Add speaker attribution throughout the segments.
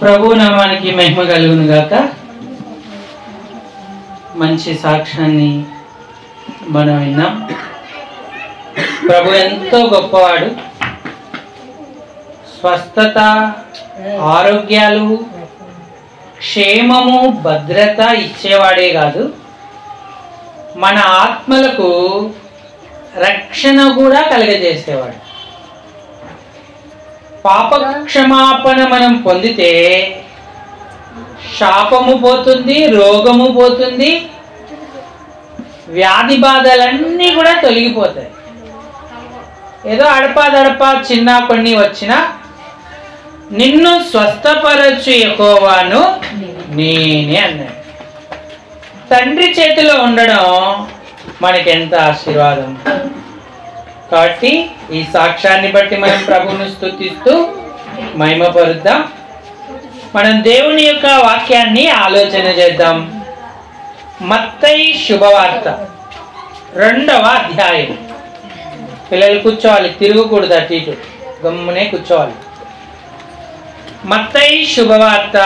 Speaker 1: ప్రభు నామానికి మహిమ కలుగును గాక. మంచి సాక్ష్యాన్ని మనం విన్నాం. ప్రభు ఎంతో గొప్పవాడు. స్వస్థత, ఆరోగ్యాలు, క్షేమము, భద్రత ఇచ్చేవాడే కాదు, మన ఆత్మలకు రక్షణ కూడా కలుగజేసేవాడు. పాప క్షమాపణ మనం పొందితే శాపము పోతుంది, రోగము పోతుంది, వ్యాధి బాధలన్నీ కూడా తొలగిపోతాయి. ఏదో అడపాదడపా చిన్న కొన్ని వచ్చినా నిన్ను స్వస్థపరచు యెహోవాను నేనే అన్నాడు. తండ్రి చేతిలో ఉండడం మనకి ఎంత ఆశీర్వాదం. కాబట్టి ఈ సాక్ష్యాన్ని బట్టి మనం ప్రభువును స్తుతిస్తూ మహిమపరుద్దాం. మనం దేవుని యొక్క వాక్యాన్ని ఆలోచన చేద్దాం. మత్తయి శుభవార్త 2వ అధ్యాయం. పిల్లలు కూర్చోవాలి, తిరగకూడదు, అటు ఇటు గమ్మునే కూర్చోవాలి. మత్తయి శుభవార్త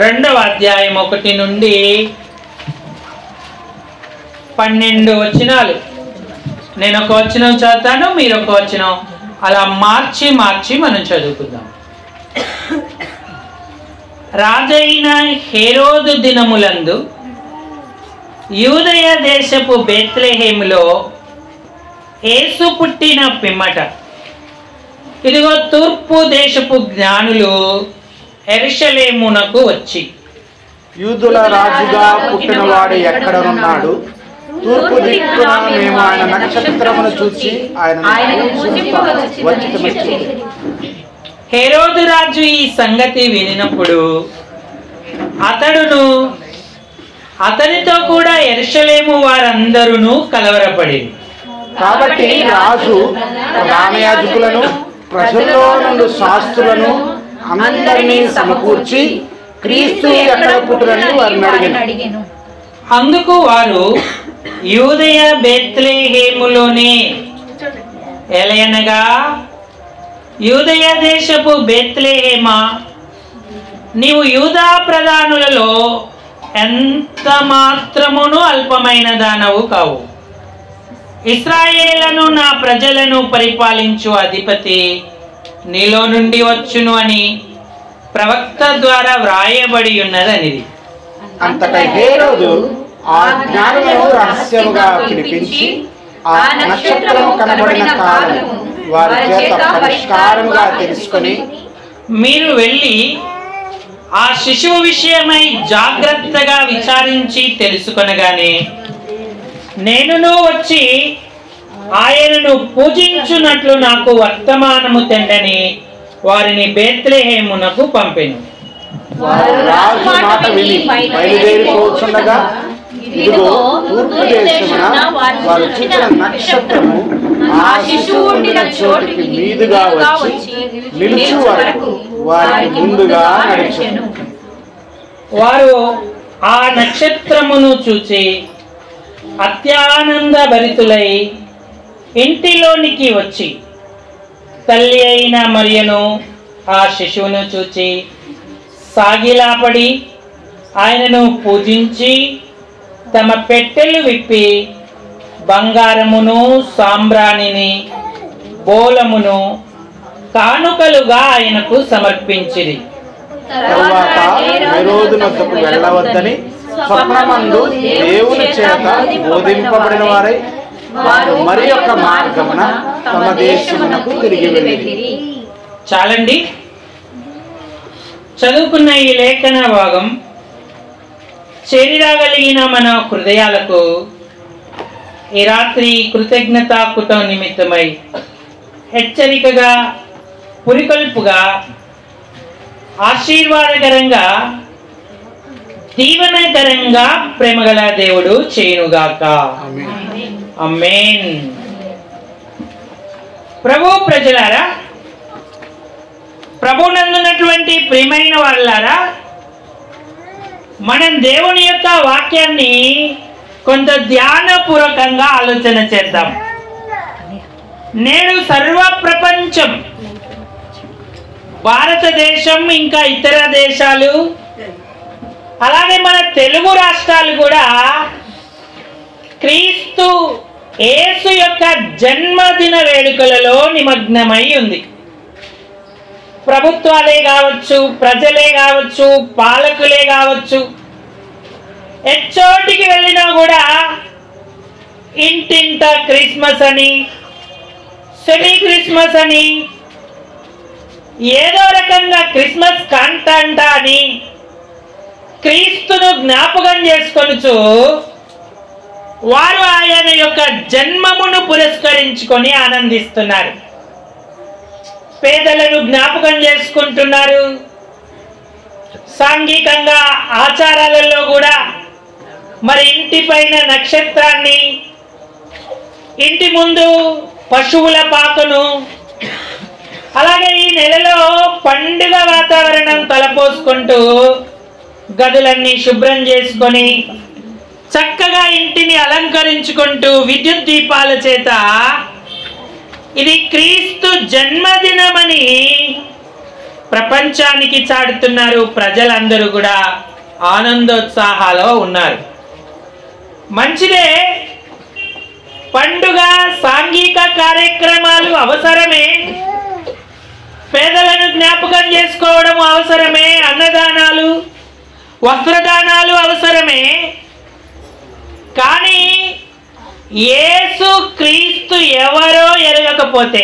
Speaker 1: 2వ అధ్యాయం 1 నుండి 12 వచనాలు. నేను ఒక వచనం చదువుతాను, మీరు ఒక వచనం, అలా మార్చి మార్చి మనం చదువుకుందాం. రాజైన హేరోదు దినములందు యూదయ దేశపు బేత్లెహేములో యేసు పుట్టిన పిమ్మట, ఇదిగో తూర్పు దేశపు జ్ఞానులు యెరూషలేమునకు వచ్చి,
Speaker 2: యూదుల రాజుగా పుట్టినవాడు ఎక్కడనున్నాడు? తూర్పు దిక్కున మేము ఆయన నక్షత్రమును చూసి
Speaker 1: హేరోదు రాజు ఈ సంగతి వినినప్పుడు అతడును అతనితో కూడా యెరూషలేము వారందరూ కలవరపడి,
Speaker 2: కాబట్టి రాజు ప్రధాన యాజకులను, ప్రజల్లో నుండి శాస్త్రులను అందరినీ సమకూర్చి క్రీస్తు ఎక్కడ పుట్టునని వారిని అడిగాను.
Speaker 1: అందుకు వారు, యూదయ బేత్లెహేములోనే, ఎలయనగా యూదయ దేశపు బేత్లెహేమా, నీవు యూదా ప్రధానులలో ఎంత మాత్రమును అల్పమైన దానవు కావు. ఇశ్రాయేలును నా ప్రజలను పరిపాలించు అధిపతి నీలో నుండి వచ్చును అని ప్రవక్త ద్వారా వ్రాయబడి ఉన్నదనిది.
Speaker 2: అంతటా హేరోదు ఆ జ్ఞానులను రహస్యముగా పిలిపించి ఆ నక్షత్రము కనబడిన కాలము వారి చేత పరిష్కారముగా తెలుసుకొని,
Speaker 1: మీరు వెళ్ళి ఆ శిశువు విషయమై జాగ్రత్తగా విచారించి తెలుసుకొనగానే నేనును వచ్చి ఆయనను పూజించున్నట్లు నాకు వర్తమానము తెండని వారిని బేత్లెహేమునకు పంపెను.
Speaker 2: రాజు మాట విని బయలుదేరిపోతుండగా, ఇదిగో తూర్పు దేశమున వారు చూచిన నక్షత్రము ఆ శిశువు ఉండిన చోటికి మీదుగా వచ్చి నిలుచు వరకు వారికి ముందుగా నడిచెను.
Speaker 1: వారు ఆ నక్షత్రమును చూచి అత్యానంద భరితులై ఇంటిలోనికి వచ్చి తల్లి అయిన మరియను ఆ శిశువును చూచి సాగిలాపడి ఆయనను పూజించి తమ పెట్టెలు విప్పి బంగారమును, సాంబ్రాణిని, బోలమును కానుకలుగా ఆయనకు సమర్పించిరి.
Speaker 2: తరువాత హేరోదునొద్దకు వెళ్ళవద్దని స్వప్నమందు దేవుని చేత బోధింపబడిన వారై వారు మరి యొక్క మార్గమున తమ దేశమునకు తిరిగి వెళ్ళిరి.
Speaker 1: చాలండి. చదువుకున్న ఈ లేఖన భాగం చేరిరాగలిగిన మన హృదయాలకు ఈ రాత్రి కృతజ్ఞతా కుటం నిమిత్తమై హెచ్చరికగా, పురికొల్పుగా, ఆశీర్వాదకరంగా, దీవెనకరంగా ప్రేమగల దేవుడు చేయునుగాక. ఆమేన్. ప్రభు ప్రజలారా, ప్రభునందున్నటువంటి ప్రియమైన వాళ్ళారా, మనం దేవుని యొక్క వాక్యాన్ని కొంత ధ్యానపూర్వకంగా ఆలోచన చేద్దాం. నేడు సర్వ ప్రపంచం భారతదేశం ఇంకా ఇతర దేశాలు అలాగే మన తెలుగు రాష్ట్రాలు కూడా క్రీస్తు యేసు యొక్క జన్మదిన వేడుకలలో నిమగ్నమై ఉంది. ప్రభుత్వాలే కావచ్చు, ప్రజలే కావచ్చు, పాలకులే కావచ్చు, ఎచ్చోటికి వెళ్ళినా కూడా ఇంటింట క్రిస్మస్ అని, సెమీ క్రిస్మస్ అని, ఏదో రకంగా క్రిస్మస్ కాంటంట అని క్రీస్తును జ్ఞాపకం చేసుకొనుచు వారు ఆయన యొక్క జన్మమును పురస్కరించుకొని ఆనందిస్తున్నారు. పేదలను జ్ఞాపకం చేసుకుంటున్నారు. సాంఘికంగా ఆచారాలలో కూడా మరి ఇంటి పైన నక్షత్రాన్ని, ఇంటి ముందు పశువుల పాకను, అలాగే ఈ నెలలో పండుగ వాతావరణం తలపోసుకుంటూ గదులన్నీ శుభ్రం చేసుకొని చక్కగా ఇంటిని అలంకరించుకుంటూ విద్యుత్ దీపాల చేత ఇది క్రీస్తు జన్మదినమని ప్రపంచానికి చాటుతున్నారు. ప్రజలందరూ కూడా ఆనందోత్సాహాలో ఉన్నారు. మంచిదే, పండుగ సాంఘిక కార్యక్రమాలు అవసరమే, పేదలను జ్ఞాపకం చేసుకోవడం అవసరమే, అన్నదానాలు వస్త్రదానాలు అవసరమే. కానీ యేసు క్రీస్తు ఎవరో ఎరగకపోతే,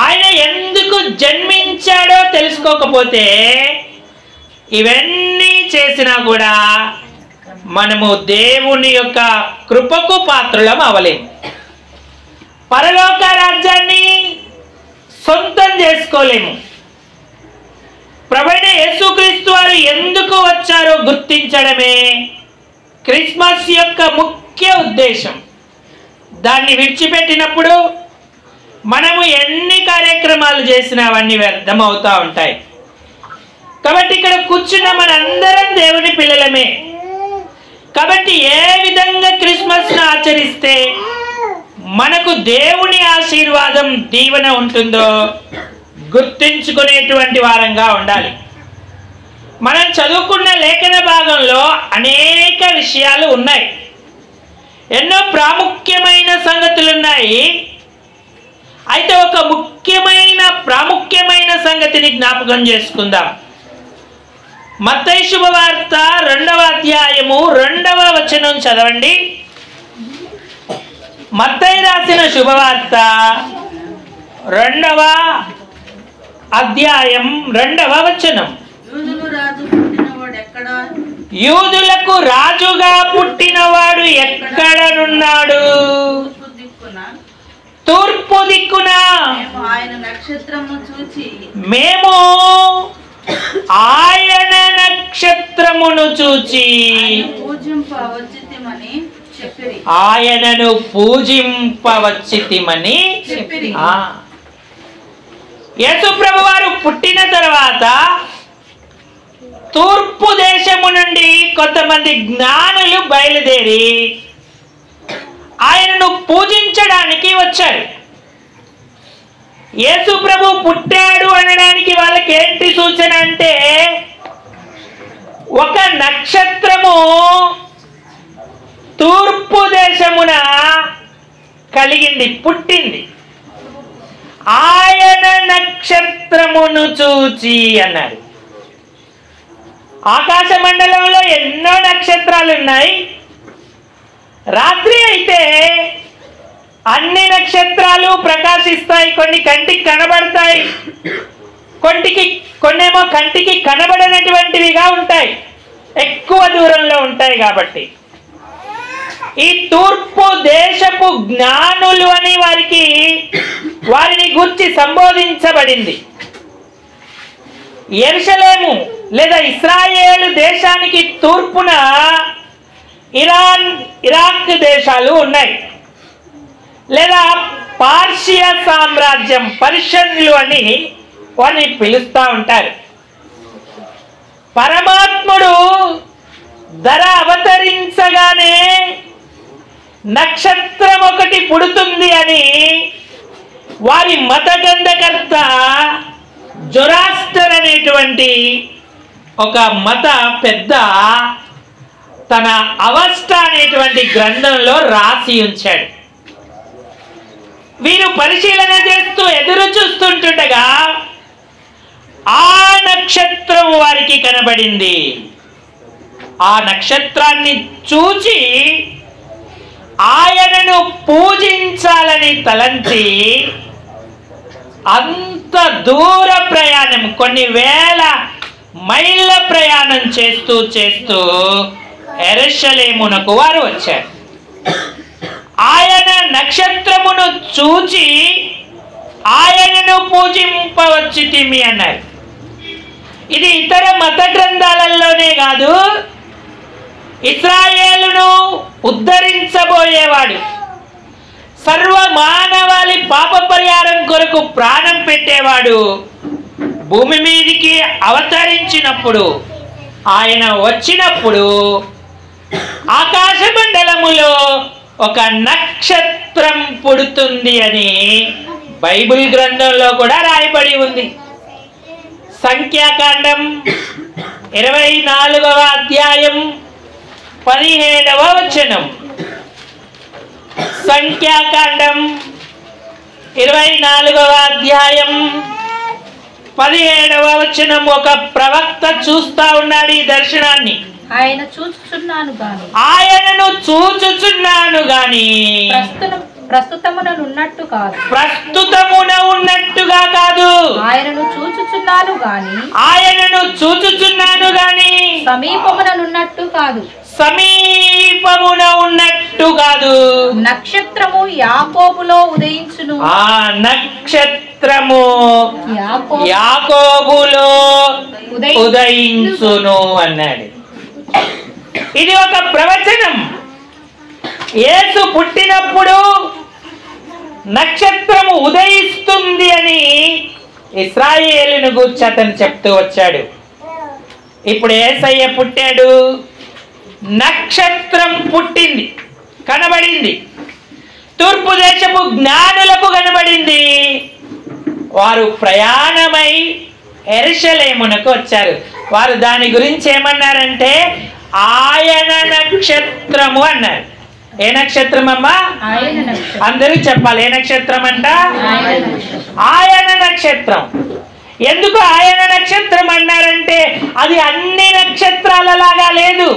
Speaker 1: ఆయన ఎందుకు జన్మించాడో తెలుసుకోకపోతే ఇవన్నీ చేసినా కూడా మనము దేవుని యొక్క కృపకు పాత్రులం అవలేము. పరలోక రాజ్యాన్ని సొంతం చేసుకోలేము. ప్రభువైన యేసుక్రీస్తు వారు ఎందుకు వచ్చారో గుర్తించడమే క్రిస్మస్ యొక్క ముఖ్య ఉద్దేశం. దాన్ని విడిచిపెట్టినప్పుడు మనము ఎన్ని కార్యక్రమాలు చేసినా అవన్నీ వ్యర్థమవుతూ ఉంటాయి. కాబట్టి ఇక్కడ కూర్చున్న మనందరం దేవుని పిల్లలమే. కాబట్టి ఏ విధంగా క్రిస్మస్ను ఆచరిస్తే మనకు దేవుని ఆశీర్వాదం, దీవెన ఉంటుందో గుర్తించుకునేటువంటి వారంగా ఉండాలి. మనం చదువుకున్న లేఖన భాగంలో అనేక విషయాలు ఉన్నాయి, ఎన్నో ప్రాముఖ్యమైన సంగతులు ఉన్నాయి. అయితే ఒక ప్రాముఖ్యమైన సంగతిని జ్ఞాపకం చేసుకుందాం. మత్తయి శుభవార్త 2వ అధ్యాయము 2వ వచనం చదవండి. మత్తయి రాసిన శుభవార్త 2వ అధ్యాయం 2వ వచనం. యూదులకు రాజుగా పుట్టినవాడు ఎక్కడనున్నాడు? తూర్పు దిక్కున. మేము ఆయన నక్షత్రమును చూచి ఆయనను పూజింపవచ్చితిమని. యేసు ప్రభు వారు పుట్టిన తర్వాత తూర్పు దేశము నుండి కొంతమంది జ్ఞానులు బయలుదేరి ఆయనను పూజించడానికి వచ్చారు. యేసు ప్రభు పుట్టాడు అనడానికి వాళ్ళకి ఏంటి సూచన అంటే, ఒక నక్షత్రము తూర్పు దేశమున కలిగింది, పుట్టింది. ఆయన నక్షత్రమును చూచి అన్నారు. ఆకాశ మండలంలో ఎన్నో నక్షత్రాలు ఉన్నాయి. రాత్రి అయితే అన్ని నక్షత్రాలు ప్రకాశిస్తాయి. కొన్ని కంటికి కనబడతాయి, కొన్నేమో కంటికి కనబడనటువంటివిగా ఉంటాయి, ఎక్కువ దూరంలో ఉంటాయి. కాబట్టి ఈ తూర్పు దేశపు జ్ఞానులు అని వారిని గురించి సంబోధించబడింది. యెరూషలేము లేదా ఇశ్రాయేలు దేశానికి తూర్పున ఇరాక్ దేశాలు ఉన్నాయి, లేదా పార్షియా సామ్రాజ్యం, పర్షియన్లు అని వారిని పిలుస్తూ ఉంటారు. పరమాత్ముడు ధర అవతరించగానే నక్షత్రం ఒకటి పుడుతుంది అని వారి మత గ్రంథకర్త జొరాస్టర్ అనేటువంటి ఒక మత పెద్ద తన అవస్థ అనేటువంటి గ్రంథంలో రాసి ఉంచాడు. వీరు పరిశీలన చేస్తూ ఎదురు చూస్తుంటుండగా ఆ నక్షత్రం వారికి కనబడింది. ఆ నక్షత్రాన్ని చూచి ఆయనను పూజించాలని తలంచి అంత దూర ప్రయాణం, కొన్ని వేల మైళ్ళ ప్రయాణం చేస్తూ చేస్తూ యెరూషలేమునకు వారు వచ్చారు. ఆయన నక్షత్రమును చూచి ఆయనను పూజింపవచ్చితిమి అన్నారు. ఇది ఇతర మత గ్రంథాలలోనే కాదు, ఇశ్రాయేలును ఉద్ధరించబోయేవాడు, సర్వ మానవాళి పాప పరిహారం కొరకు ప్రాణం పెట్టేవాడు భూమి మీదికి అవతరించినప్పుడు, ఆయన వచ్చినప్పుడు ఆకాశ మండలములో ఒక నక్షత్రం పుడుతుంది అని బైబిల్ గ్రంథంలో కూడా రాయబడి ఉంది. సంఖ్యాకాండం 24వ అధ్యాయం 17వ వచనం. సంఖ్యాకాండం 24వ అధ్యాయం 17వ వచనం. ఒక ప్రవక్త చూస్తా ఉన్నాడు ఈ దర్శనాన్ని.
Speaker 3: ఆయనను చూచుచున్నాను గాని ప్రస్తుతమున ఉన్నట్టుగా కాదు. ఆయనను చూచుచున్నాను గాని సమీపమున ఉన్నట్టు కాదు. నక్షత్రము యాకోబులో ఉదయించును.
Speaker 1: ఆ నక్షత్రము యాకోబులో ఉదయించును అన్నాడు. ఇది ఒక ప్రవచనం. యేసు పుట్టినప్పుడు నక్షత్రము ఉదయిస్తుంది అని ఇశ్రాయేలును గూర్చి అతను చెప్తూ వచ్చాడు. ఇప్పుడు యేసయ్య పుట్టాడు, నక్షత్రం పుట్టింది, కనబడింది, తూర్పు దేశపు జ్ఞానులకు కనబడింది. వారు ప్రయాణమై యెరూషలేమునకు వచ్చారు. వారు దాని గురించి ఏమన్నారంటే ఆయన నక్షత్రము అన్నారు. ఏ నక్షత్రం అమ్మా? అందరూ చెప్పాలి. ఏ నక్షత్రం అంట? ఆయన నక్షత్రం. ఎందుకు ఆయన నక్షత్రం అన్నారంటే అది అన్ని నక్షత్రాలలాగా లేదు,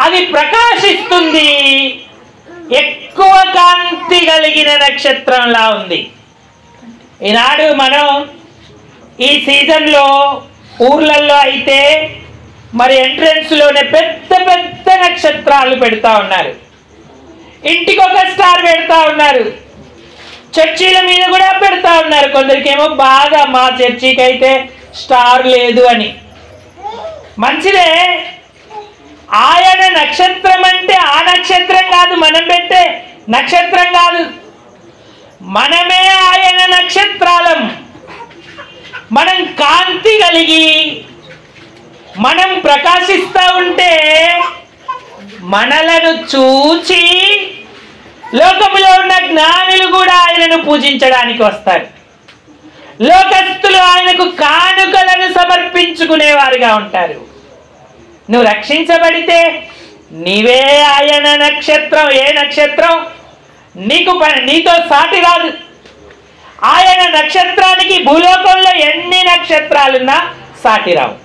Speaker 1: అది ప్రకాశిస్తుంది, ఎక్కువ కాంతి కలిగిన నక్షత్రంలా ఉంది. ఈనాడు మనం ఈ సీజన్లో ఊర్లలో అయితే మరి ఎంట్రన్స్ లోనే పెద్ద పెద్ద నక్షత్రాలు పెడతా ఉన్నారు. ఇంటికి ఒక స్టార్ పెడతా ఉన్నారు, చర్చీల మీద కూడా పెడతా ఉన్నారు. కొందరికేమో బాగా మా చర్చికి అయితే స్టార్ లేదు అని. మంచిదే, ఆయన నక్షత్రం అంటే ఆ నక్షత్రం కాదు, మనం పెట్టే నక్షత్రం కాదు, మనమే ఆయన నక్షత్రాలం. మనం కాంతి కలిగి మనం ప్రకాశిస్తూ ఉంటే మనలను చూచి లోకములో ఉన్న జ్ఞానులు కూడా ఆయనను పూజించడానికి వస్తారు. లోకస్తులు ఆయనకు కానుకలను సమర్పించుకునేవారుగా ఉంటారు. నువ్వు రక్షించబడితే నీవే ఆయన నక్షత్రం. ఏ నక్షత్రం? నీతో సాటి రాదు. ఆయన నక్షత్రానికి భూలోకంలో ఎన్ని నక్షత్రాలున్నా సాటి రావు.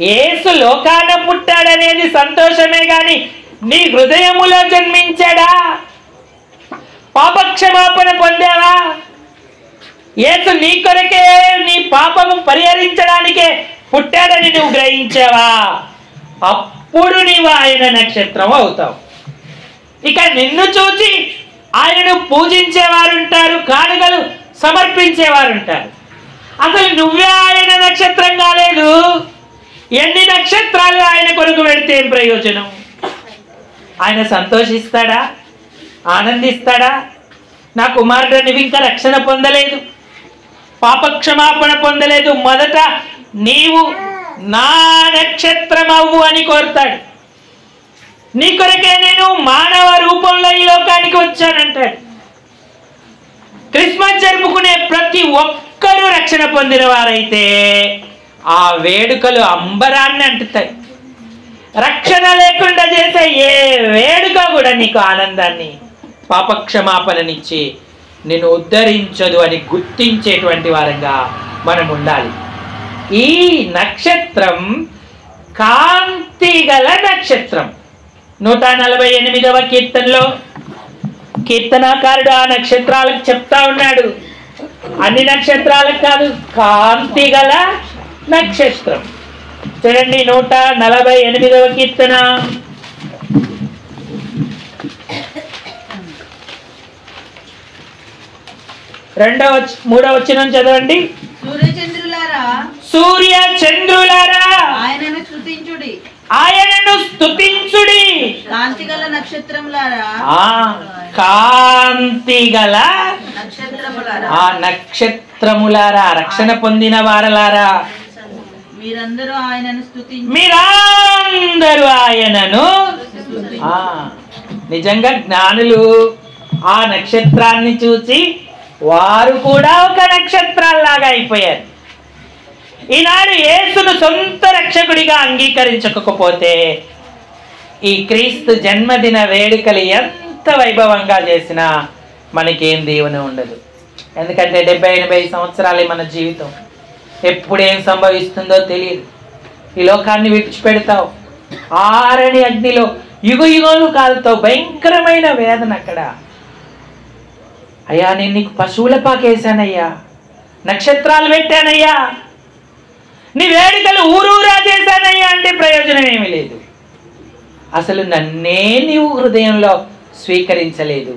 Speaker 1: యేసు లోకాన పుట్టాడనేది సంతోషమే గాని నీ హృదయములో జన్మించాడా? పాపక్షమాపణ పొందావా? యేసు నీ కొరకే, నీ పాపము పరిహరించడానికే పుట్టాడని నువ్వు గ్రహించావా? అప్పుడు నీవు ఆయన నక్షత్రం అవుతావు. ఇక నిన్ను చూసి ఆయనను పూజించేవారుంటారు, కానుకలు సమర్పించేవారుంటారు. అసలు నువ్వే ఆయన నక్షత్రం కాలేదు. ఎన్ని నక్షత్రాలు ఆయన కొరకు పెడితే ఏం ప్రయోజనం? ఆయన సంతోషిస్తాడా? ఆనందిస్తాడా? నా కుమారుడు నువ్వు ఇంకా రక్షణ పొందలేదు, పాపక్షమాపణ పొందలేదు, మొదట నీవు నా నక్షత్రం అవ్వు అని కోరుతాడు. నీ కొరకే నేను మానవ రూపంలో ఈ లోకానికి వచ్చానంటాడు. క్రిస్మస్ జరుపుకునే ప్రతి ఒక్కరూ రక్షణ పొందిన వారైతే ఆ వేడుకలు అంబరాన్ని అంటుతాయి. రక్షణ లేకుండా చేసే ఏ వేడుక కూడా నీకు ఆనందాన్ని, పాపక్షమాపణనిచ్చి నిన్ను ఉద్ధరించదు అని గుర్తించేటువంటి వారంగా మనం ఉండాలి. ఈ నక్షత్రం కాంతి గల నక్షత్రం. 148వ కీర్తనలో కీర్తనాకారుడు ఆ నక్షత్రాలకు చెప్తా ఉన్నాడు. అన్ని నక్షత్రాలకు కాదు, కాంతి గల నక్షత్రం. చూడండి 148వ కీర్తన 3వ వచనం చదవండి. సూర్య చంద్రులారా
Speaker 3: ఆయనను స్తుతించుడి,
Speaker 1: ఆయనను స్తుతించుడి.
Speaker 3: కాంతిగల నక్షత్రములారా,
Speaker 1: కాంతిగల
Speaker 3: నక్షత్రములారా,
Speaker 1: నక్షత్రములారా, రక్షణ పొందిన వారలారా,
Speaker 3: మీరందరూ ఆయనను స్తుతించు,
Speaker 1: మీరందరూ ఆయనను. నిజంగా జ్ఞానులు ఆ నక్షత్రాన్ని చూసి వారు కూడా ఒక నక్షత్రాల్లాగా అయిపోయారు. ఈనాడు యేసును సొంత రక్షకుడిగా అంగీకరించకపోతే ఈ క్రీస్తు జన్మదిన వేడుకలు ఎంత వైభవంగా చేసినా మనకేం దీవెన ఉండదు. ఎందుకంటే 70-80 సంవత్సరాలే మన జీవితం. ఎప్పుడేం సంభవిస్తుందో తెలియదు. ఈ లోకాన్ని విడిచిపెడతావు, ఆరని అగ్నిలో యుగయుగాలు కాలుతావు. భయంకరమైన వేదన అక్కడ. అయ్యా నేను నీకు పశువుల పాకేశానయ్యా, నక్షత్రాలు పెట్టానయ్యా, నీ వేడుకలు ఊరూరా చేశానయ్యా అంటే ప్రయోజనం ఏమీ లేదు. అసలు నన్నే నీవు హృదయంలో స్వీకరించలేదు,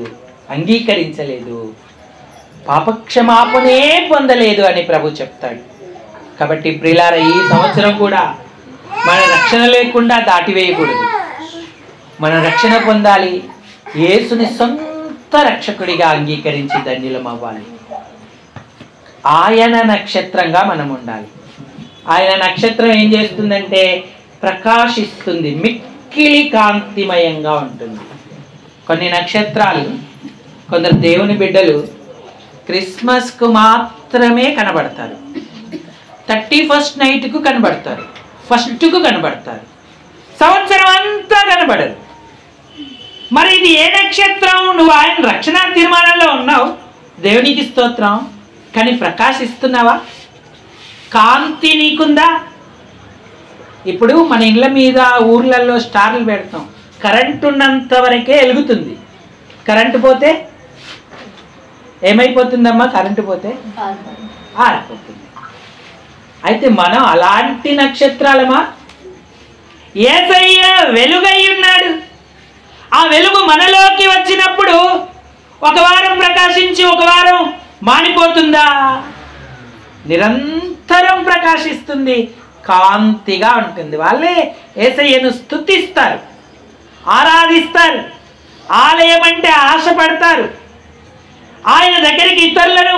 Speaker 1: అంగీకరించలేదు, పాపక్షమాపణే పొందలేదు అని ప్రభు చెప్తాడు. కాబట్టి ప్రియులారా, ఈ సంవత్సరం కూడా మన రక్షణ లేకుండా దాటివేయకూడదు. మన రక్షణ పొందాలి, యేసుని సొంత రక్షకుడిగా అంగీకరించి ధన్యులం అవ్వాలి. ఆయన నక్షత్రంగా మనం ఉండాలి. ఆయన నక్షత్రం ఏం చేస్తుందంటే ప్రకాశిస్తుంది, మిక్కిలి కాంతిమయంగా ఉంటుంది. కొన్ని నక్షత్రాలు, కొందరు దేవుని బిడ్డలు క్రిస్మస్కు మాత్రమే కనబడతారు, 31st నైట్కు కనబడతారు, 1కు కనబడతారు, సంవత్సరం అంతా కనబడరు. మరి ఇది ఏ నక్షత్రం? నువ్వు ఆయన రక్షణ తీర్మానంలో ఉన్నావు, దేవునికి స్తోత్రం, కానీ ప్రకాశిస్తున్నావా? కాంతి నీకుందా? ఇప్పుడు మన ఇళ్ళ మీద ఊర్లలో స్టార్లు పెడతాం, కరెంటు ఉన్నంత వరకే వెలుగుతుంది. కరెంటు పోతే ఏమైపోతుందమ్మా? కరెంటు పోతే ఆరిపోతుంది. అయితే మనం అలాంటి నక్షత్రాలమా? యేసయ్య వెలుగై ఉన్నాడు. ఆ వెలుగు మనలోకి వచ్చినప్పుడు ఒక వారం ప్రకాశించి ఒక వారం మానిపోతుందా? నిరంతరం ప్రకాశిస్తుంది, కాంతిగా ఉంటుంది. వాళ్ళే యేసయ్యను స్తుతిస్తారు, ఆరాధిస్తారు, ఆలయం అంటే ఆశపడతారు, ఆయన దగ్గరికి ఇతరులను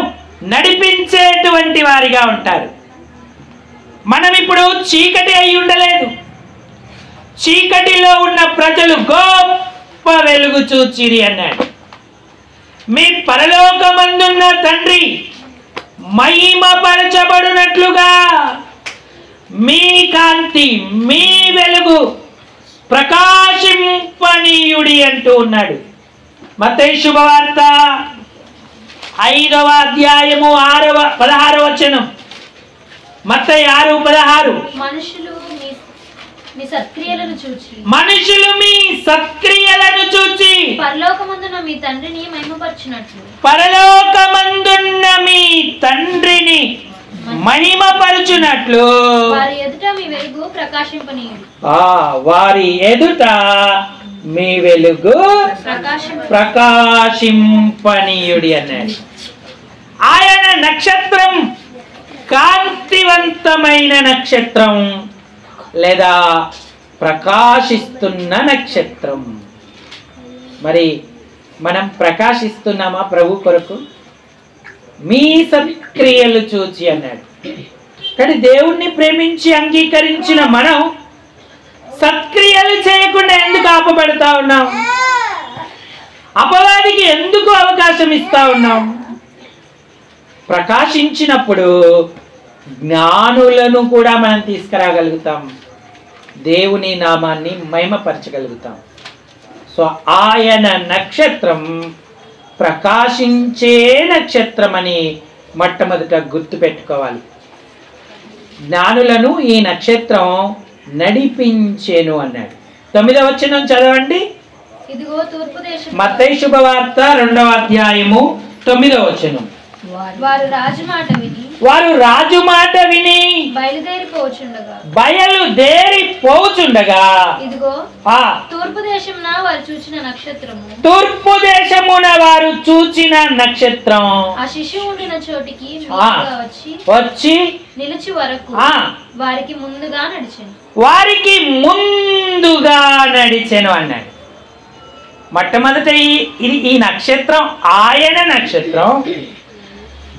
Speaker 1: నడిపించేటువంటి వారిగా ఉంటారు. మనం ఇప్పుడు చీకటి అయి ఉండలేదు, చీకటిలో ఉన్న ప్రజలు గొప్ప వెలుగు చూచిరి అన్నాడు. మీ పరలోకమందున్న తండ్రి మహిమపరచబడినట్లుగా మీ కాంతి, మీ వెలుగు ప్రకాశింపనీయుడి అంటూ ఉన్నాడు. మత్తయి శుభవార్త 5వ అధ్యాయము 16వ వచనం. మత్తయి 6:16.
Speaker 4: మనుషులు మీ సత్క్రియలను చూచి పరలోకమందున్న మీ తండ్రిని మహిమపరచునట్లు వారి ఎదుట మీ వెలుగు
Speaker 1: ప్రకాశింపనీయుడి అన్నాడు. ఆయన నక్షత్రం కాంతివంతమైన నక్షత్రం లేదా ప్రకాశిస్తున్న నక్షత్రం. మరి మనం ప్రకాశిస్తున్నామా ప్రభు కొరకు? మీ సత్క్రియలు చూచి అన్నాడు. కానీ దేవుణ్ణి ప్రేమించి అంగీకరించిన మనం సత్క్రియలు చేయకుండా ఎందుకు ఆపబడతా ఉన్నాం? అపవాదికి ఎందుకు అవకాశం ఇస్తా ఉన్నాం? ప్రకాశించినప్పుడు జ్ఞానులను కూడా మనం తీసుకురాగలుగుతాం, దేవుని నామాన్ని మహిమపరచగలుగుతాం. సో ఆయన నక్షత్రం ప్రకాశించే నక్షత్రం అని మొట్టమొదట గుర్తు పెట్టుకోవాలి. జ్ఞానులను ఈ నక్షత్రం నడిపించేను అన్నాడు. 9వ వచనం చదవండి.
Speaker 4: ఇదిగో తూర్పు దేశం
Speaker 1: మత్తయి శుభవార్త 2వ అధ్యాయము 9వ వచనం.
Speaker 4: వారు రాజు మాట విని
Speaker 1: బయలుదేరిపోచుండగా
Speaker 4: ఇదిగో తూర్పు దేశమున వారు చూచిన నక్షత్రం ఆ శిశువు ఉండిన చోటికి వచ్చి నిలిచి వరకు వారికి ముందుగా నడిచెను
Speaker 1: అన్నాడు. మొట్టమొదట ఈ నక్షత్రం ఆయన నక్షత్రం,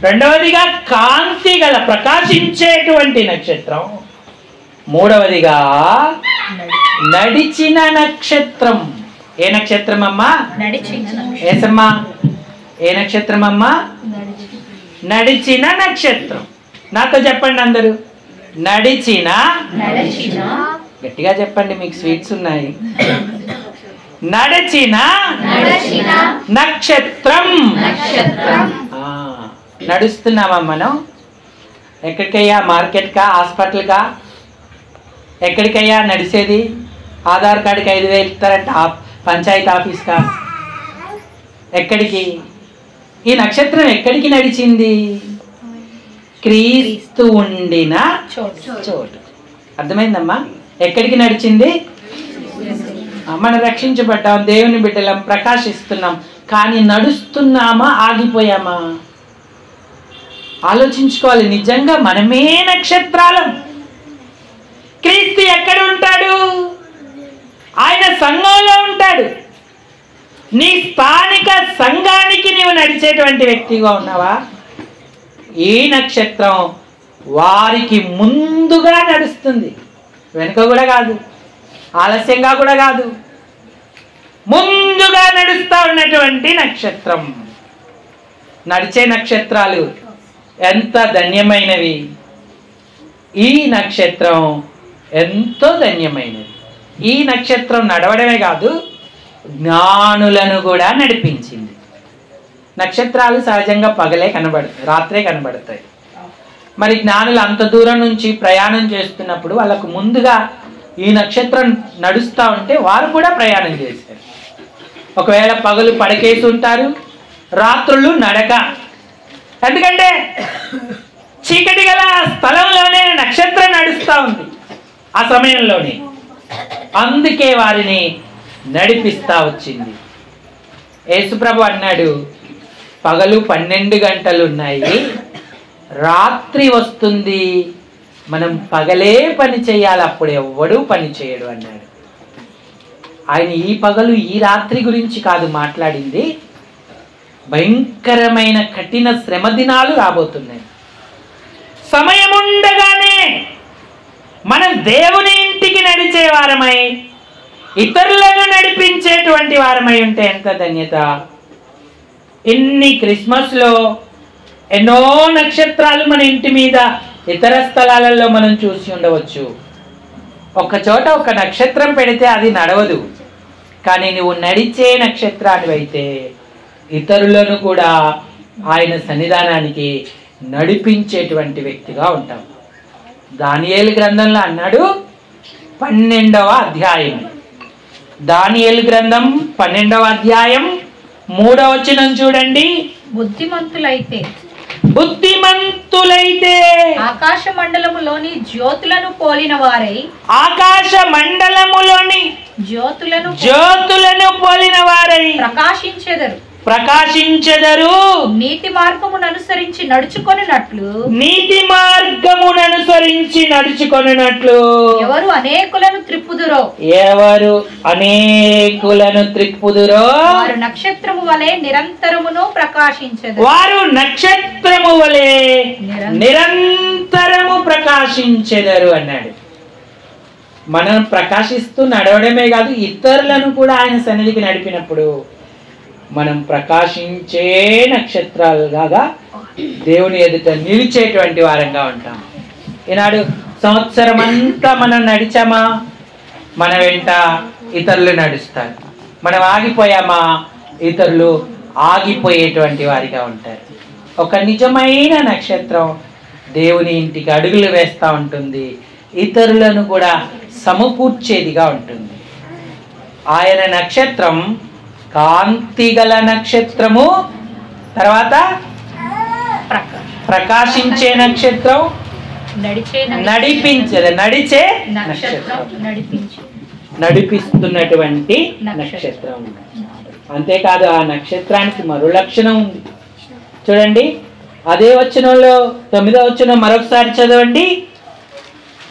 Speaker 1: రెండవదిగా కాంతి గల ప్రకాశించేటువంటి నక్షత్రం, మూడవదిగా నడిచిన నక్షత్రం. ఏ నక్షత్రం అమ్మా? ఏసమ్మా ఏ నక్షత్రం అమ్మా? నడిచిన నక్షత్రం. నాతో చెప్పండి అందరూ, నడిచిన. గట్టిగా చెప్పండి, మీకు స్వీట్స్ ఉన్నాయి. నడిచిన నక్షత్రం. నడుస్తున్నామా మనం? ఎక్కడికయ్యా? మార్కెట్కా, హాస్పిటల్కా, ఎక్కడికయ్యా నడిచేది? ఆధార్ కార్డుకి 5,000 ఇస్తారంట, పంచాయతీ ఆఫీస్కా, ఎక్కడికి? ఈ నక్షత్రం ఎక్కడికి నడిచింది? క్రీస్తు ఉండిన చోటు. అర్థమైందమ్మా? ఎక్కడికి నడిచింది? మనం రక్షించబడ్డాం, దేవుని బిడ్డలం, ప్రకాశిస్తున్నాం. కానీ నడుస్తున్నామా, ఆగిపోయామా? ఆలోచించుకోవాలి. నిజంగా మనమే నక్షత్రాలం. క్రీస్తు ఎక్కడ ఉంటాడు? ఆయన సంఘంలో ఉంటాడు. నీ స్థానిక సంఘానికి నీవు నడిచేటువంటి వ్యక్తిగా ఉన్నావా? ఈ నక్షత్రం వారికి ముందుగా నడుస్తుంది, వెనుక కూడా కాదు, ఆలస్యంగా కూడా కాదు, ముందుగా నడుస్తూ ఉన్నటువంటి నక్షత్రం. నడిచే నక్షత్రాలు ఎంత ధన్యమైనవి! ఈ నక్షత్రం ఎంతో ధన్యమైనది. ఈ నక్షత్రం నడవడమే కాదు, జ్ఞానులను కూడా నడిపించింది. నక్షత్రాలు సహజంగా పగలే కనబడతాయి, రాత్రే కనబడతాయి. మరి జ్ఞానులు అంత దూరం నుంచి ప్రయాణం చేస్తున్నప్పుడు వాళ్ళకు ముందుగా ఈ నక్షత్రం నడుస్తూ ఉంటే వారు కూడా ప్రయాణం చేశారు. ఒకవేళ పగలు పడకేసి ఉంటారు, రాత్రులు నడక. ఎందుకంటే చీకటి గల స్థలంలోనే నక్షత్రం నడుస్తూ ఉంది ఆ సమయంలోనే. అందుకే వారిని నడిపిస్తా వచ్చింది. యేసుప్రభు అన్నాడు, పగలు 12 గంటలు ఉన్నాయి, రాత్రి వస్తుంది, మనం పగలే పని చేయాలి, అప్పుడు ఎవ్వడూ పని చేయడు అన్నాడు. ఆయన ఈ పగలు ఈ రాత్రి గురించి కాదు మాట్లాడింది, భయంకరమైన కఠిన శ్రమ దినాలు రాబోతున్నాయి. సమయం ఉండగానే మనం దేవుని ఇంటికి నడిచే వారమై, ఇతరులను నడిపించేటువంటి వారమై ఉంటే ఎంత ధన్యత! ఇన్ని క్రిస్మస్లో ఎన్నో నక్షత్రాలు మన ఇంటి మీద, ఇతర స్థలాలలో మనం చూసి ఉండవచ్చు. ఒక చోట ఒక నక్షత్రం పెడితే అది నడవదు, కానీ నువ్వు నడిచే నక్షత్రాన్ని అయితే ఇతరులను కూడా ఆయన సన్నిధానానికి నడిపించేటువంటి వ్యక్తిగా ఉంటావు. దానియేలు గ్రంథంలో అన్నాడు, 12వ అధ్యాయం, దానియేలు గ్రంథం 12వ అధ్యాయం 3వ వచనం చూడండి.
Speaker 5: బుద్ధిమంతులైతే ఆకాశ మండలములోని జ్యోతులను పోలిన వారై,
Speaker 1: ఆకాశ మండలములోని జ్యోతులను పోలిన వారై ప్రకాశించెదరు.
Speaker 5: నీతి మార్గమును అనుసరించి నడుచుకొనున్నట్లు ఎవరు అనేకులను త్రిప్పుదురో వారు నక్షత్రము వలె నిరంతరమును
Speaker 1: ప్రకాశించెదరు అన్నాడు. మనం ప్రకాశిస్తూ నడవడమే కాదు, ఇతరులను కూడా ఆయన సన్నిధికి నడిపినప్పుడు మనం ప్రకాశించే నక్షత్రాలుగా దేవుని ఎదుట నిలిచేటువంటి వారంగా ఉంటాం. ఈనాడు సంవత్సరం అంతా మనం నడిచామా, మన వెంట ఇతరులు నడుస్తారు. మనం ఆగిపోయామా, ఇతరులు ఆగిపోయేటువంటి వారిగా ఉంటారు. ఒక నిజమైన నక్షత్రం దేవుని ఇంటికి అడుగులు వేస్తూ ఉంటుంది, ఇతరులను కూడా సమకూర్చేదిగా ఉంటుంది. ఆయన నక్షత్రం కాంతి గల నక్షత్రము, తర్వాత ప్రకాశించే నక్షత్రం, నడిచే నక్షత్రం, నడిపిస్తున్నటువంటి నక్షత్రం. అంతేకాదు ఆ నక్షత్రానికి మరో లక్షణం ఉంది. చూడండి, అదే వచనంలో 9వ వచనం మరొకసారి చదవండి.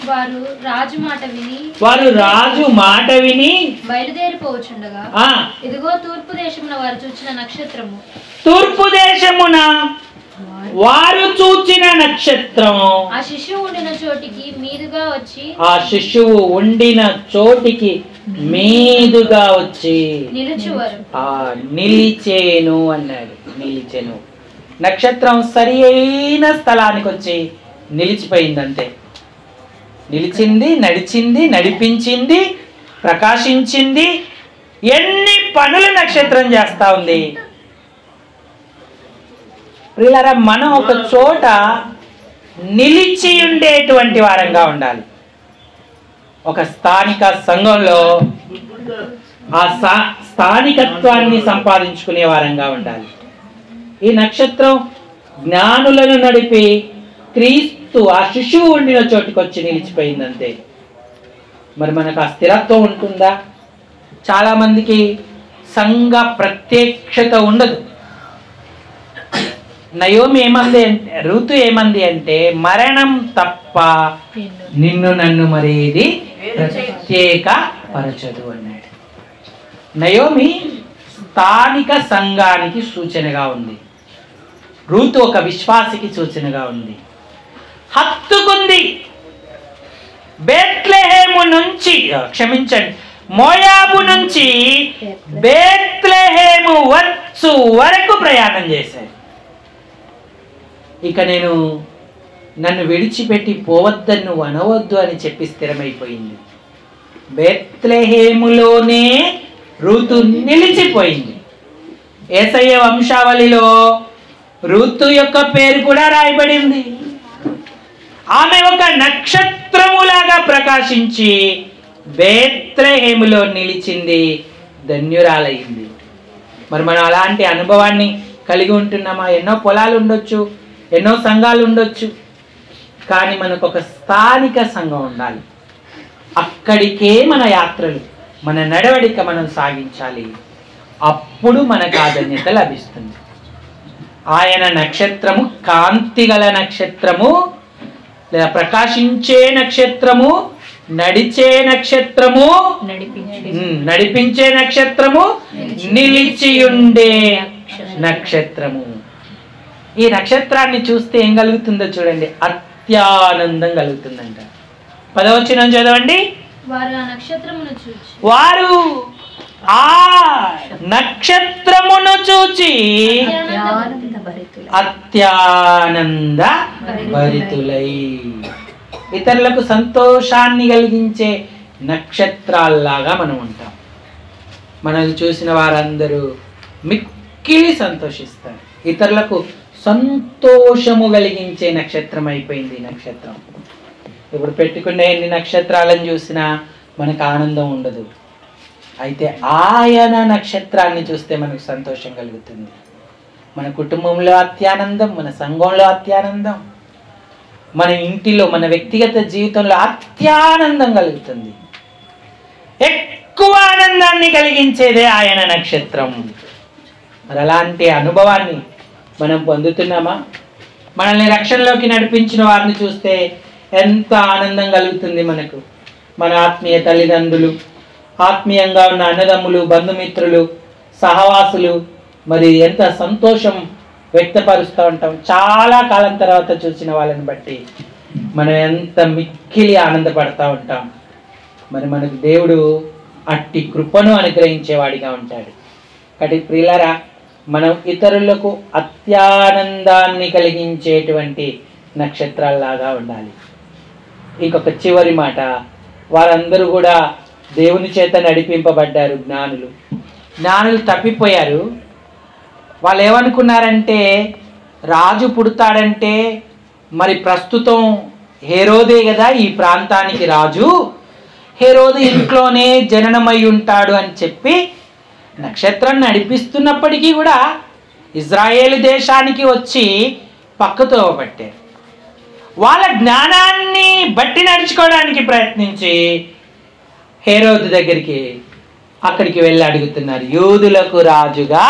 Speaker 4: వారు రాజు మాట విని బయలుదేరిపోవచ్చుండగా ఇదిగో తూర్పు దేశమున వారు చూచిన నక్షత్రము, తూర్పు దేశమున వారు చూచిన నక్షత్రం ఆ శిశువు ఉండిన చోటికి మీదుగా వచ్చి, ఆ శిశువు ఉండిన చోటికి మీదుగా వచ్చి నిలిచేను అన్నాడు. నిలిచెను, నక్షత్రం సరి అయిన స్థలానికి వచ్చి నిలిచిపోయిందంతే. నిలిచింది, నడిచింది, నడిపించింది, ప్రకాశించింది. ఎన్ని పనులు నక్షత్రం చేస్తా ఉంది. ప్రియులారా, మనం ఒక చోట నిలిచి ఉండేటువంటి వారంగా ఉండాలి. ఒక స్థానిక సంఘంలో ఆ స్థానికత్వాన్ని సంపాదించుకునే వారంగా ఉండాలి. ఈ నక్షత్రం జ్ఞానులను నడిపి క్రీస్తు ఆ శిశువు ఉండిన చోటుకి వచ్చి నిలిచిపోయిందంతే. మరి మనకు ఆ స్థిరత్వం ఉంటుందా? చాలా మందికి సంఘ ప్రత్యక్షత ఉండదు. నయోమి ఏమంది అంటే, ఋతు ఏమంది అంటే, మరణం తప్ప నిన్ను నన్ను మరేది ప్రత్యేక పరచదు అన్నాడు. నయోమి స్థానిక సంఘానికి సూచనగా ఉంది. ఋతు ఒక విశ్వాసికి సూచనగా ఉంది. హత్తుకుంది. బేత్లెహేము నుంచి, క్షమించండి, మోయాబు నుంచి బేత్లెహేము వచ్చు వరకు ప్రయాణం చేశారు. ఇక నన్ను విడిచిపెట్టి పోవద్దని నువ్వు అనవద్దు అని చెప్పి స్థిరమైపోయింది. బేత్లెహేములోనే ఋతు నిలిచిపోయింది. యేసయ్య వంశావళిలో ఋతు యొక్క పేరు కూడా రాయబడింది. ఆమె ఒక నక్షత్రములాగా ప్రకాశించి బేత్లెహేములో నిలిచింది, ధన్యురాలయ్యింది. మరి మనం అలాంటి అనుభవాన్ని కలిగి ఉంటున్నామా? ఎన్నో పొలాలు ఉండొచ్చు, ఎన్నో సంఘాలు ఉండొచ్చు, కానీ మనకు ఒక స్థానిక సంఘం ఉండాలి. అక్కడికే మన యాత్రలు, మన నడవడిక మనం సాగించాలి. అప్పుడు మనకు ఆధన్యత లభిస్తుంది. ఆయన నక్షత్రము కాంతి గల నక్షత్రము, లేదా ప్రకాశించే నక్షత్రము, నడిచే నక్షత్రము, నడిపించే నక్షత్రము, నిలిచియుండే నక్షత్రము. ఈ నక్షత్రాన్ని చూస్తే ఏం కలుగుతుందో చూడండి, అత్యానందం కలుగుతుందంట. 10వ వచనం చదవండి. వారు ఆ నక్షత్రమును చూచి అత్యానంద భరితులై. ఇతరులకు సంతోషాన్ని కలిగించే నక్షత్రాల్లాగా మనం ఉంటాం. మనల్ని చూసిన వారందరూ మిక్కిలి సంతోషిస్తారు. ఇతరులకు సంతోషము కలిగించే నక్షత్రం అయిపోయింది ఈ నక్షత్రం. ఇప్పుడు పెట్టుకునే ఎన్ని నక్షత్రాలను చూసినా మనకు ఆనందం ఉండదు. అయితే ఆయన నక్షత్రాన్ని చూస్తే మనకు సంతోషం కలుగుతుంది. మన కుటుంబంలో అత్యానందం, మన సంఘంలో అత్యానందం, మన ఇంటిలో, మన వ్యక్తిగత జీవితంలో అత్యానందం కలుగుతుంది. ఎక్కువ ఆనందాన్ని కలిగించేదే ఆయన నక్షత్రం. మరి అలాంటి అనుభవాన్ని మనం పొందుతున్నామా? మనల్ని రక్షణలోకి నడిపించిన వారిని చూస్తే ఎంత ఆనందం కలుగుతుంది మనకు. మన ఆత్మీయ తల్లిదండ్రులు, ఆత్మీయంగా ఉన్న అన్నదమ్ములు, బంధుమిత్రులు, సహవాసులు, మరి ఎంత సంతోషం వ్యక్తపరుస్తూ ఉంటాం. చాలా కాలం తర్వాత చూసిన వాళ్ళని బట్టి మనం ఎంత మిక్కిలి ఆనందపడతా ఉంటాం. మరి మనకు దేవుడు అట్టి కృపను అనుగ్రహించేవాడిగా ఉంటాడు. కాబట్టి ప్రియులారా,
Speaker 1: మనం ఇతరులకు అత్యానందాన్ని కలిగించేటువంటి నక్షత్రాల్లాగా ఉండాలి. ఇంకొక చివరి మాట, వారందరూ కూడా దేవుని చేత నడిపింపబడ్డారు. జ్ఞానులు తప్పిపోయారు. వాళ్ళు ఏమనుకున్నారంటే రాజు పుడతాడంటే మరి ప్రస్తుతం హేరోదే కదా ఈ ప్రాంతానికి రాజు, హేరోదు ఇంట్లోనే జననమై ఉంటాడు అని చెప్పి నక్షత్రం నడిపిస్తున్నప్పటికీ కూడా ఇజ్రాయేలు దేశానికి వచ్చి పక్కతో పట్టారు. వాళ్ళ జ్ఞానాన్ని బట్టి నడుచుకోవడానికి ప్రయత్నించి హేరోదు దగ్గరికి అక్కడికి వెళ్ళి అడుగుతున్నారు, యూదులకు రాజుగా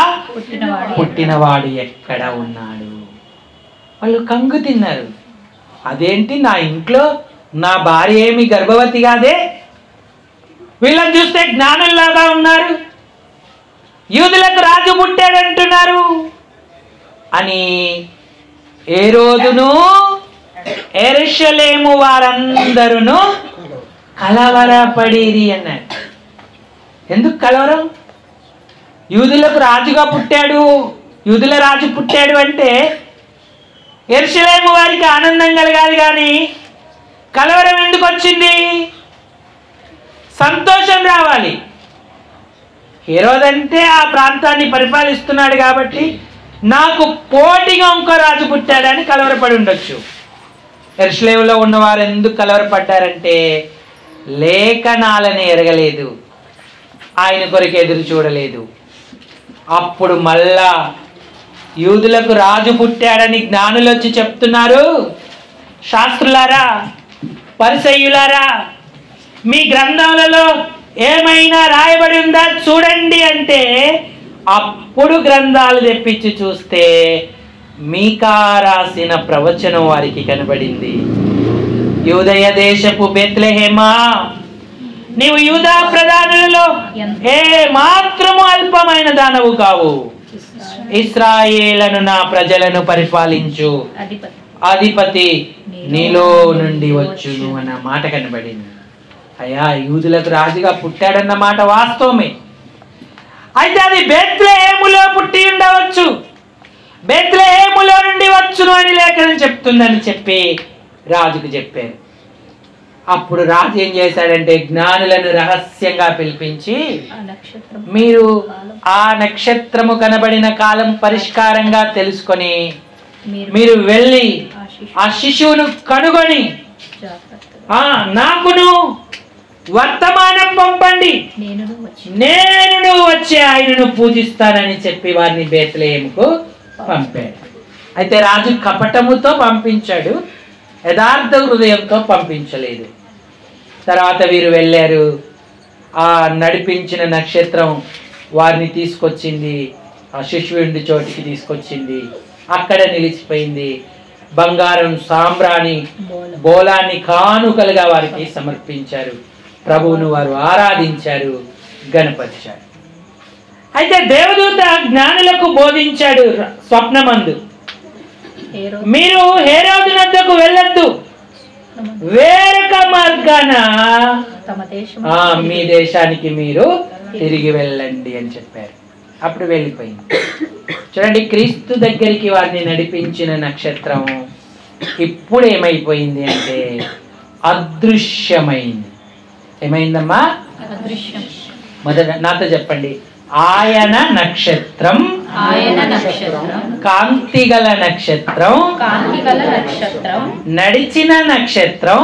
Speaker 1: పుట్టినవాడు ఎక్కడ ఉన్నాడు? వాళ్ళు కంగు తిన్నారు. అదేంటి, నా ఇంట్లో నా భార్య ఏమి గర్భవతి కాదే, వీళ్ళని చూస్తే జ్ఞానుల్లాగా ఉన్నారు, యూదులకు రాజు పుట్టాడంటున్నారు అని హేరోదును యెరూషలేము వారందరూ కలవరపడిరి అన్నారు. ఎందుకు కలవరం? యూదులకు రాజుగా పుట్టాడు, యూదుల రాజు పుట్టాడు అంటే యెరూషలేము వారికి ఆనందం కలగాలి, కానీ కలవరం ఎందుకు వచ్చింది? సంతోషం రావాలి. హేరోదంటే ఆ ప్రాంతాన్ని పరిపాలిస్తున్నాడు కాబట్టి నాకు పోటీగా ఇంకో రాజు పుట్టాడని కలవరపడి ఉండొచ్చు. యెరూషలేములో ఉన్నవారు ఎందుకు కలవరపడ్డారంటే లేఖనాలను ఎరగలేదు, ఆయన కొరకు ఎదురు చూడలేదు. అప్పుడు మళ్ళా యూదులకు రాజు పుట్టాడని జ్ఞానులు వచ్చి చెప్తున్నారు, శాస్త్రులారా, పరిసయ్యులారా, మీ గ్రంథాలలో ఏమైనా రాయబడి ఉందా చూడండి అంటే అప్పుడు గ్రంథాలు తెప్పించి చూస్తే మీకా రాసిన ప్రవచనం వారికి కనబడింది. యూదయ దేశపు బెత్లెహేమా, నీవు యూదా ప్రధానులలో ఏ మాత్రము అల్పమైన దానవు కావు, ఇశ్రాయేలను నా ప్రజలను పరిపాలించు అధిపతి నీలో నుండి వచ్చును అన్న మాట కనబడింది. అయ్యా, యూదులకు రాజుగా పుట్టాడన్న మాట వాస్తవమే. అయితే అది బెత్లెహేములో పుట్టి ఉండవచ్చు, బెత్లెహేములో నుండి వచ్చును అని లేఖనం చెప్తుందని చెప్పి రాజుకు చెప్పారు. అప్పుడు రాజు ఏం చేశాడంటే జ్ఞానులను రహస్యంగా పిలిపించి, మీరు ఆ నక్షత్రము కనబడిన కాలం పరిష్కారంగా తెలుసుకొని మీరు వెళ్ళి ఆ శిశువును కనుగొని నాకును వర్తమానం పంపండి, నేను వచ్చి ఆయనను పూజిస్తానని చెప్పి వారిని బెత్లెహేముకు పంపాడు. అయితే రాజు కపటముతో పంపించాడు, యథార్థ హృదయంతో పంపించలేదు. తర్వాత వీరు వెళ్ళారు, ఆ నడిపించిన నక్షత్రం వారిని తీసుకొచ్చింది, ఆ శిశువుడి చోటికి తీసుకొచ్చింది, అక్కడ నిలిచిపోయింది. బంగారం, సాంబ్రాణి, బోలాన్ని కానుకలుగా వారికి సమర్పించారు. ప్రభువును వారు ఆరాధించారు, గణపరిచారు. అయితే దేవదూత జ్ఞానులకు బోధించాడు స్వప్నమందు, మీరు హేరోదు వద్దకు వెళ్ళొద్దు, వేరొక మార్గాన మీ దేశానికి మీరు తిరిగి వెళ్ళండి అని చెప్పారు. అప్పుడు వెళ్ళిపోయింది. చూడండి, క్రీస్తు దగ్గరికి వారిని నడిపించిన నక్షత్రం ఇప్పుడు ఏమైపోయింది అంటే అదృశ్యమైంది. ఏమైందమ్మా? మొదట నాతో చెప్పండి. ఆయన నక్షత్రం, కాంతిగల నక్షత్రం, నడిచిన నక్షత్రం,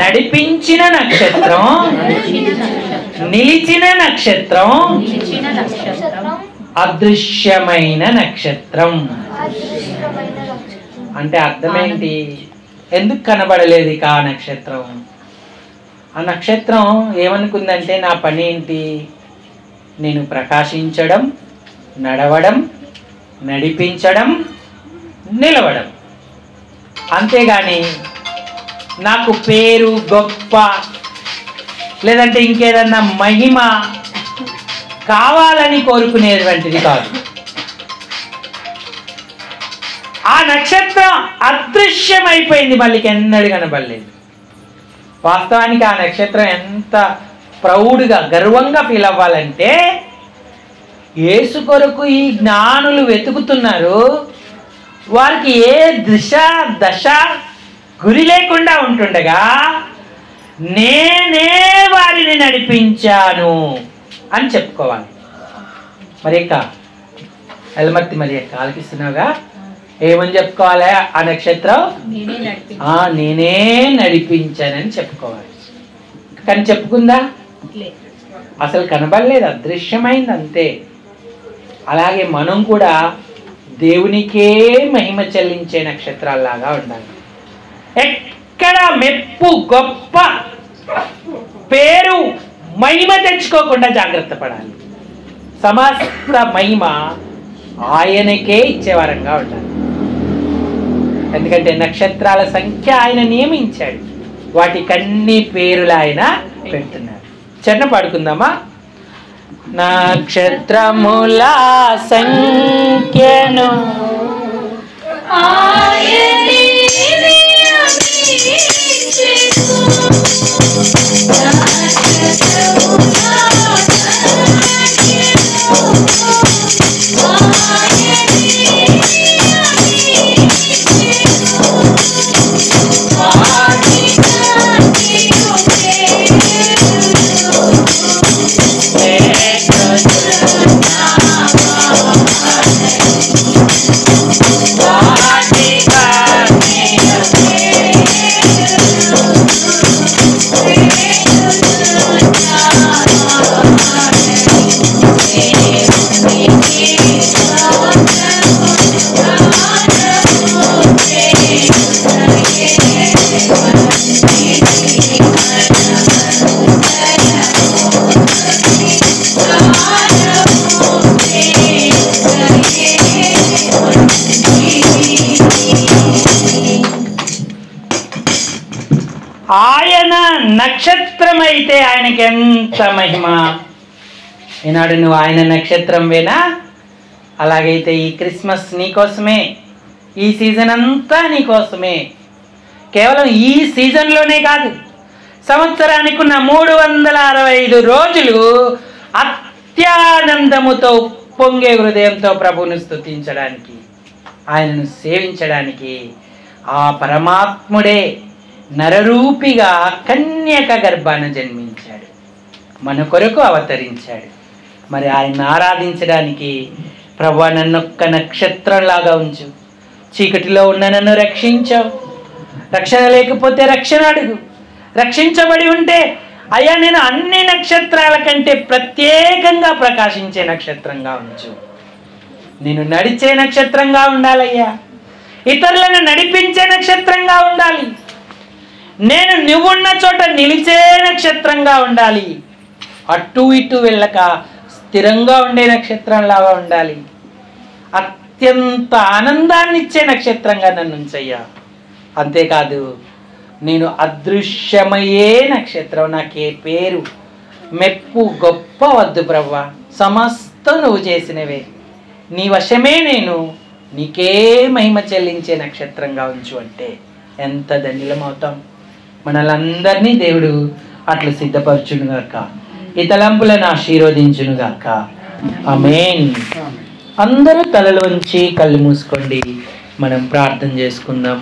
Speaker 1: నడిపించిన నక్షత్రం, నిలిచిన నక్షత్రం, అదృశ్యమైన నక్షత్రం. అంటే అర్థమేంటి? ఎందుకు కనబడలేదు ఇక ఆ నక్షత్రం? ఆ నక్షత్రం ఏమనుకుందంటే, నా పని ఏంటి? నేను ప్రకాశించడం, నడవడం, నడిపించడం, నిలవడం, అంతేగాని నాకు పేరు, గొప్ప, లేదంటే ఇంకేదన్నా మహిమ కావాలని కోరుకునేటువంటిది కాదు. ఆ నక్షత్రం అదృశ్యమైపోయింది, మళ్ళీ ఎన్నడూ కనబడలేదు. వాస్తవానికి ఆ నక్షత్రం ఎంత ప్రౌడ్గా, గర్వంగా ఫీల్ అవ్వాలంటే యేసు కొరకు ఈ జ్ఞానులు వెతుకుతున్నారు. వారికి ఏ దశ గురి లేకుండా ఉంటుండగా నేనే వారిని నడిపించాను అని చెప్పుకోవాలి. మరి అక్క ఎలమర్తి మరి అక్క ఆలకిస్తున్నావుగా, ఏమని చెప్పుకోవాలి? ఆ నక్షత్రం నేనే నడిపించానని చెప్పుకోవాలి. కానీ చెప్పుకుందా? అసలు కనబడలేదు, అదృశ్యమైంది అంతే. అలాగే మనం కూడా దేవునికే మహిమ చెల్లించే నక్షత్రాల్లాగా ఉండాలి. ఎక్కడ మెప్పు, గొప్ప పేరు, మహిమ తెచ్చుకోకుండా జాగ్రత్త పడాలి. సమస్త మహిమ ఆయనకే ఇచ్చేవారంగా ఉండాలి. ఎందుకంటే నక్షత్రాల సంఖ్య ఆయన నియమించాడు, వాటికన్నీ పేరులు ఆయన పెడుతున్నారు. చరణ పాడుకుందామా? నక్షత్రముల సంఖ్యను ఆయన నక్షత్రమైతే ఆయనకి ఎంత మహిమ. ఈనాడు నువ్వు ఆయన నక్షత్రం వేనా? అలాగైతే ఈ క్రిస్మస్ నీకోసమే, ఈ సీజన్ అంతా నీకోసమే. కేవలం ఈ సీజన్లోనే కాదు, సంవత్సరానికి ఉన్న 365 రోజులు అత్యానందముతో పొంగే హృదయంతో ప్రభువును స్తుతించడానికి, ఆయనను సేవించడానికి ఆ పరమాత్ముడే నరరూపిగా కన్యక గర్భాన జన్మించాడు, మన కొరకు అవతరించాడు. మరి ఆయన ఆరాధించడానికి ప్రభువా నన్నొక్క నక్షత్రంలాగా ఉంచు, చీకటిలో ఉన్న నన్ను రక్షించావు. రక్షణ లేకపోతే రక్షణ అడుగు, రక్షించబడి ఉంటే అయ్యా నేను అన్ని నక్షత్రాల కంటే ప్రత్యేకంగా ప్రకాశించే నక్షత్రంగా ఉంచు. నేను నడిచే నక్షత్రంగా ఉండాలయ్యా, ఇతరులను నడిపించే నక్షత్రంగా ఉండాలి. నేను నువ్వున్న చోట నిలిచే నక్షత్రంగా ఉండాలి. అటు ఇటు వెళ్ళక స్థిరంగా ఉండే నక్షత్రంలాగా ఉండాలి. అత్యంత ఆనందాన్ని ఇచ్చే నక్షత్రంగా నన్ను ఉంచయ్యా. అంతేకాదు నేను అదృశ్యమయ్యే నక్షత్రం, నాకే పేరు మెప్పు గొప్ప వద్దు ప్రవ్వా, సమస్తం నువ్వు చేసినవే, నీ వశమే నేను, నీకే మహిమ చెల్లించే నక్షత్రంగా ఉంచు అంటే ఎంత ధన్యులమవుతాం. మనలందరినీ దేవుడు అట్లు సిద్ధపరచునుగాక, ఈ తలంపులను ఆశీర్వదించునుగాక. ఆమేన్. అందరూ తలలు వంచి కళ్ళు మూసుకోండి, మనం ప్రార్థన చేసుకుందాం.